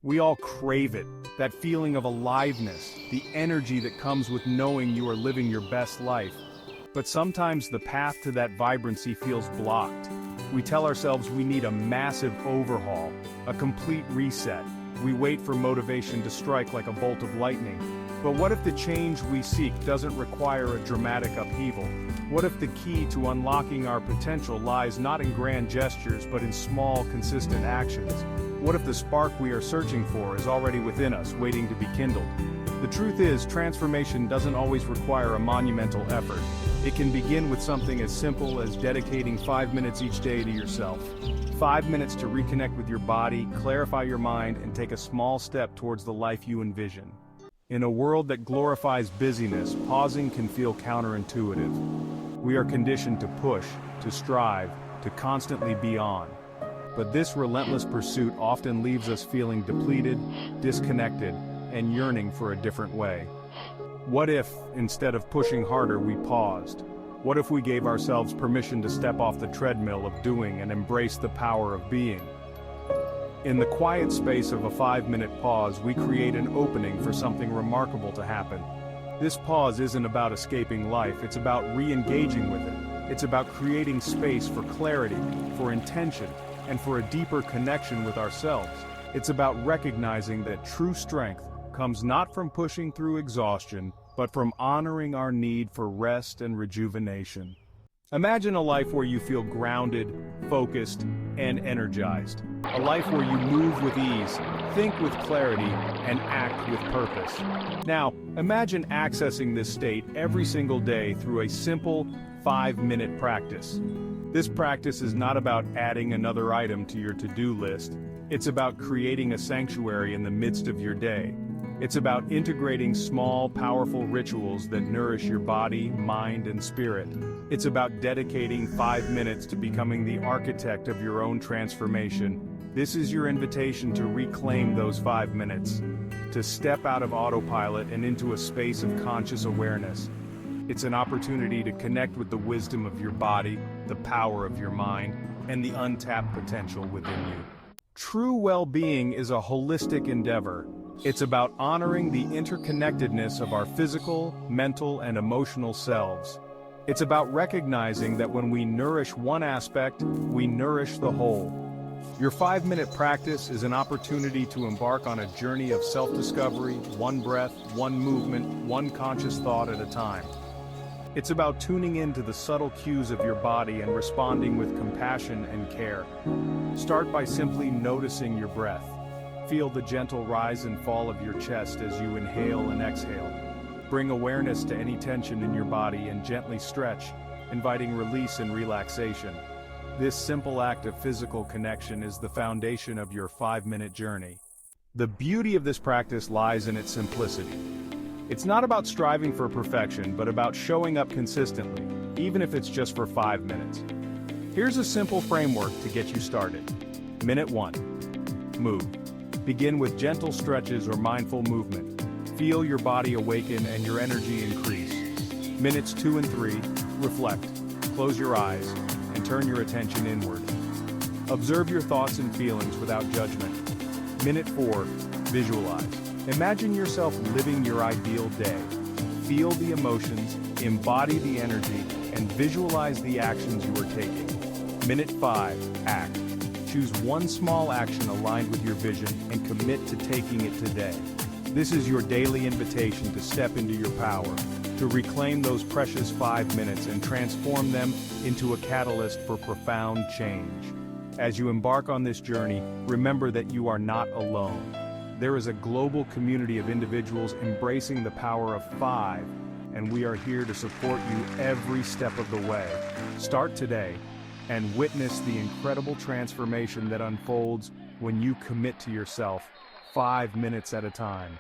We all crave it, that feeling of aliveness, the energy that comes with knowing you are living your best life. But sometimes the path to that vibrancy feels blocked. We tell ourselves we need a massive overhaul, a complete reset. We wait for motivation to strike like a bolt of lightning. But what if the change we seek doesn't require a dramatic upheaval? What if the key to unlocking our potential lies not in grand gestures but in small, consistent actions? What if the spark we are searching for is already within us, waiting to be kindled? The truth is, transformation doesn't always require a monumental effort. It can begin with something as simple as dedicating 5 minutes each day to yourself. 5 minutes to reconnect with your body, clarify your mind, and take a small step towards the life you envision. In a world that glorifies busyness, pausing can feel counterintuitive. We are conditioned to push, to strive, to constantly be on. But this relentless pursuit often leaves us feeling depleted, disconnected, and yearning for a different way. What if, instead of pushing harder, we paused? What if we gave ourselves permission to step off the treadmill of doing and embrace the power of being? In the quiet space of a 5-minute pause, we create an opening for something remarkable to happen. This pause isn't about escaping life, it's about re-engaging with it. It's about creating space for clarity, for intention, and for a deeper connection with ourselves. It's about recognizing that true strength comes not from pushing through exhaustion, but from honoring our need for rest and rejuvenation. Imagine a life where you feel grounded, focused, and energized. A life where you move with ease, think with clarity, and act with purpose. Now, imagine accessing this state every single day through a simple 5-minute practice. This practice is not about adding another item to your to-do list. It's about creating a sanctuary in the midst of your day. It's about integrating small, powerful rituals that nourish your body, mind, and spirit. It's about dedicating 5 minutes to becoming the architect of your own transformation. This is your invitation to reclaim those 5 minutes, to step out of autopilot and into a space of conscious awareness. It's an opportunity to connect with the wisdom of your body, the power of your mind, and the untapped potential within you. True well-being is a holistic endeavor. It's about honoring the interconnectedness of our physical, mental, and emotional selves. It's about recognizing that when we nourish one aspect, we nourish the whole. Your 5-minute practice is an opportunity to embark on a journey of self-discovery, one breath, one movement, one conscious thought at a time. It's about tuning into the subtle cues of your body and responding with compassion and care. Start by simply noticing your breath. Feel the gentle rise and fall of your chest as you inhale and exhale. Bring awareness to any tension in your body and gently stretch, inviting release and relaxation. This simple act of physical connection is the foundation of your 5-minute journey. The beauty of this practice lies in its simplicity. It's not about striving for perfection, but about showing up consistently, even if it's just for 5 minutes. Here's a simple framework to get you started. Minute 1. Move. Begin with gentle stretches or mindful movement. Feel your body awaken and your energy increase. Minutes 2 and 3, reflect. Close your eyes and turn your attention inward. Observe your thoughts and feelings without judgment. Minute 4, visualize. Imagine yourself living your ideal day. Feel the emotions, embody the energy, and visualize the actions you are taking. Minute 5, act. Choose one small action aligned with your vision and commit to taking it today. This is your daily invitation to step into your power, to reclaim those precious 5 minutes and transform them into a catalyst for profound change. As you embark on this journey, remember that you are not alone. There is a global community of individuals embracing the power of 5, and we are here to support you every step of the way. Start today and witness the incredible transformation that unfolds when you commit to yourself 5 minutes at a time.